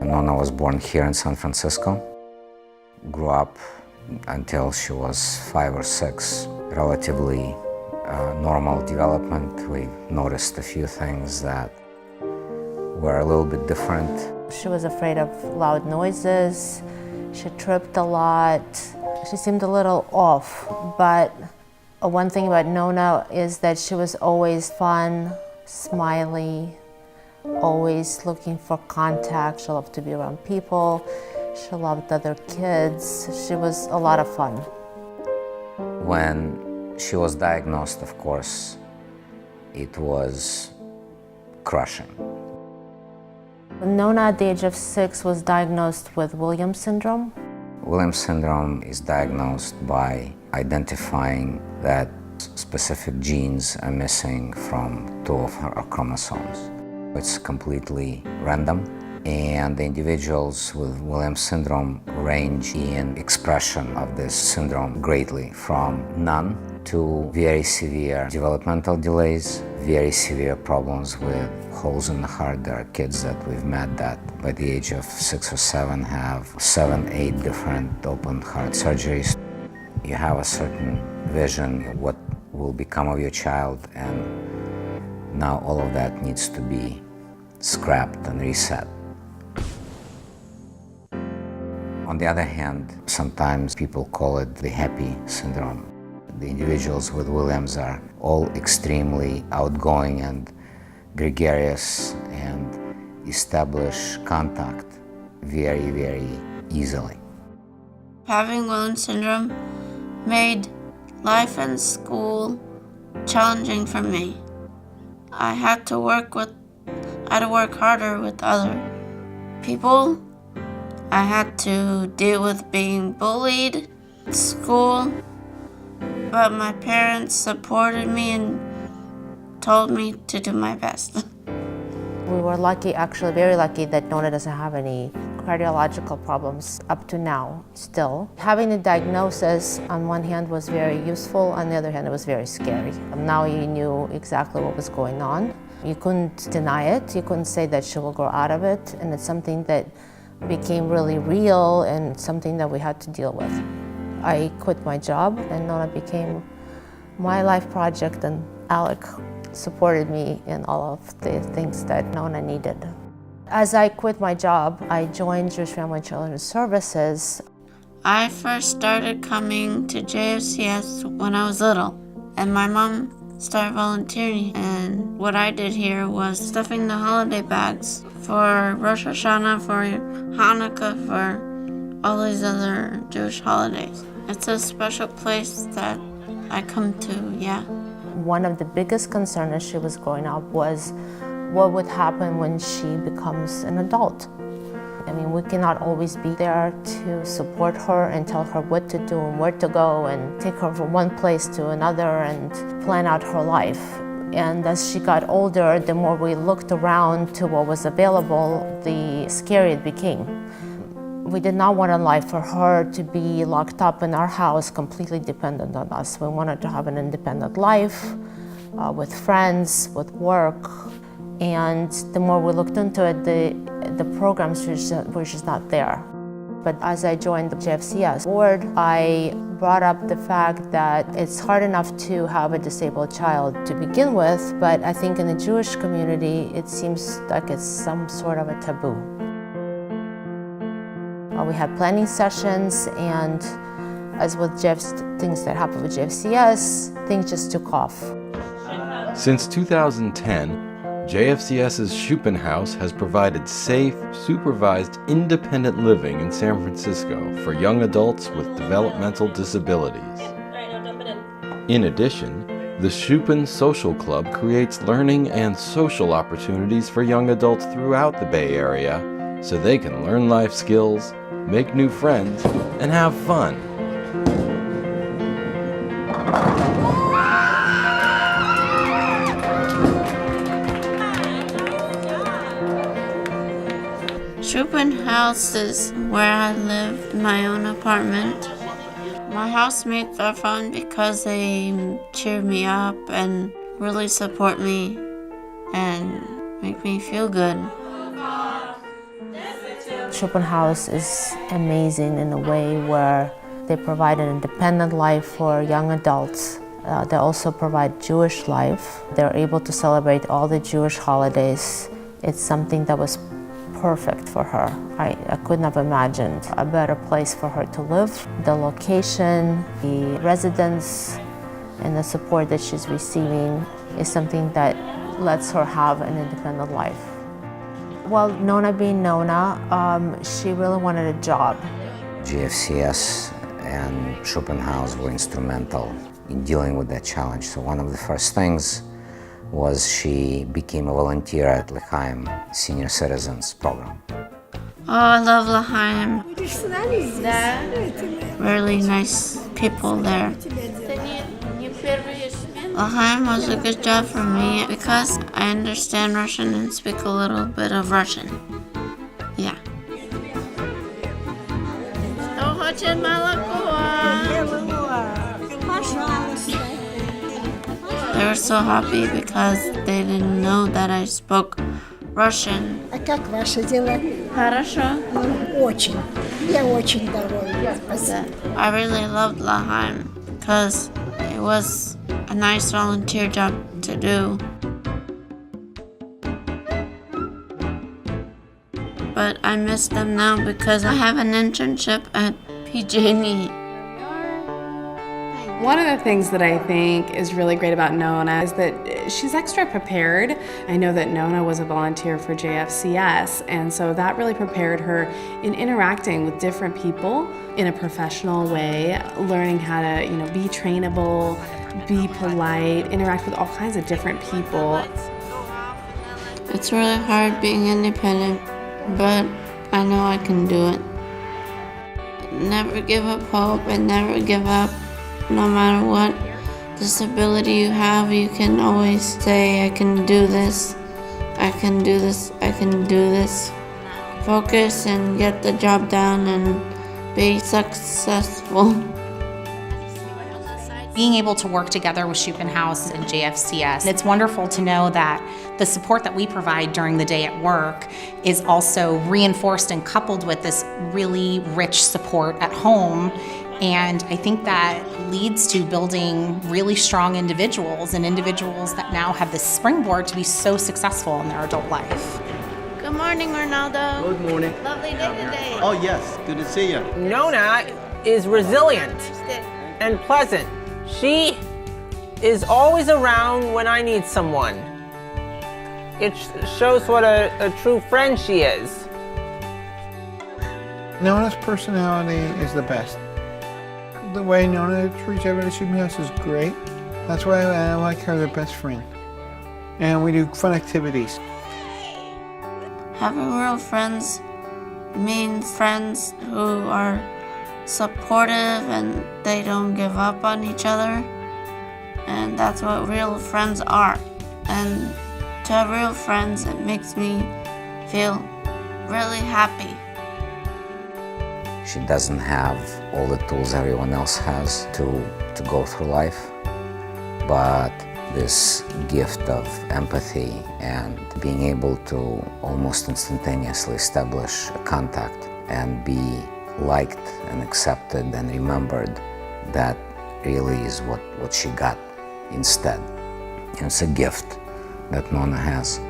Nona was born here in San Francisco, grew up until she was 5 or 6, relatively normal development. We noticed a few things that were a little bit different. She was afraid of loud noises, she tripped a lot, she seemed a little off, but one thing about Nona is that she was always fun, smiley, always looking for contact. She loved to be around people, she loved other kids, she was a lot of fun. When she was diagnosed, of course, it was crushing. Nona at the age of 6 was diagnosed with Williams syndrome. Williams syndrome is diagnosed by identifying that specific genes are missing from 2 of her chromosomes. It's completely random, and the individuals with Williams syndrome range in expression of this syndrome greatly, from none to very severe developmental delays, very severe problems with holes in the heart. There are kids that we've met that by the age of 6 or 7 have 7, 8 different open heart surgeries. You have a certain vision of what will become of your child, and now all of that needs to be scrapped and reset. On the other hand, sometimes people call it the happy syndrome. The individuals with Williams are all extremely outgoing and gregarious and establish contact very, very easily. Having Williams syndrome made life in school challenging for me. I had to work harder with other people. I had to deal with being bullied at school, but my parents supported me and told me to do my best. We were lucky, actually very lucky, that Nona doesn't have any cardiological problems up to now, still. Having a diagnosis on one hand was very useful, on the other hand it was very scary. Now you knew exactly what was going on. You couldn't deny it, you couldn't say that she will grow out of it, and it's something that became really real and something that we had to deal with. I quit my job and Nona became my life project, and Alec supported me in all of the things that Nona needed. As I quit my job, I joined Jewish Family and Children's Services. I first started coming to JFCS when I was little, and my mom started volunteering, and what I did here was stuffing the holiday bags for Rosh Hashanah, for Hanukkah, for all these other Jewish holidays. It's a special place that I come to, yeah. One of the biggest concerns as she was growing up was what would happen when she becomes an adult. I mean, we cannot always be there to support her and tell her what to do and where to go and take her from one place to another and plan out her life. And as she got older, the more we looked around to what was available, the scarier it became. We did not want a life for her to be locked up in our house, completely dependent on us. We wanted to have an independent life with friends, with work. And the more we looked into it, the programs were just not there. But as I joined the JFCS board, I brought up the fact that it's hard enough to have a disabled child to begin with, but I think in the Jewish community, it seems like it's some sort of a taboo. We had planning sessions, and as with things that happened with JFCS, things just took off. Since 2010, JFCS's Shupin House has provided safe, supervised, independent living in San Francisco for young adults with developmental disabilities. In addition, the Shupin Social Club creates learning and social opportunities for young adults throughout the Bay Area so they can learn life skills, make new friends, and have fun. Shupin House is where I live in my own apartment. My housemates are fun because they cheer me up and really support me and make me feel good. Shupin House is amazing in a way where they provide an independent life for young adults. They also provide Jewish life. They're able to celebrate all the Jewish holidays. It's something that was perfect for her. I couldn't have imagined a better place for her to live. The location, the residents, and the support that she's receiving is something that lets her have an independent life. Well, Nona being Nona, she really wanted a job. JFCS and Shupin House were instrumental in dealing with that challenge. So one of the first things was she became a volunteer at L'Chaim Senior Citizens Program. Oh, I love L'Chaim. Really nice people there. L'Chaim was a good job for me because I understand Russian and speak a little bit of Russian. Yeah. They were so happy because they didn't know that I spoke Russian. А как ваши дела? Хорошо. Очень. Я очень довольна. I really loved L'Chaim because it was a nice volunteer job to do. But I miss them now because I have an internship at PG&E. One of the things that I think is really great about Nona is that she's extra prepared. I know that Nona was a volunteer for JFCS, and so that really prepared her in interacting with different people in a professional way, learning how to, be trainable, be polite, interact with all kinds of different people. It's really hard being independent, but I know I can do it. Never give up hope and never give up. No matter what disability you have, you can always say, I can do this, I can do this, I can do this. Focus and get the job done and be successful. Being able to work together with Shupin House and JFCS, it's wonderful to know that the support that we provide during the day at work is also reinforced and coupled with this really rich support at home. And I think that leads to building really strong individuals and individuals that now have this springboard to be so successful in their adult life. Good morning, Ronaldo. Good morning. Lovely day today. Oh yes, good to see you. Nona is resilient and pleasant. She is always around when I need someone. It shows what a true friend she is. Nona's personality is the best. The way Nona treats everybody at Shupin House is great. That's why I like her the best friend. And we do fun activities. Having real friends means friends who are supportive and they don't give up on each other. And that's what real friends are. And to have real friends, it makes me feel really happy. She doesn't have all the tools everyone else has to go through life, but this gift of empathy and being able to almost instantaneously establish a contact and be liked and accepted and remembered, that really is what she got instead. And it's a gift that Nona has.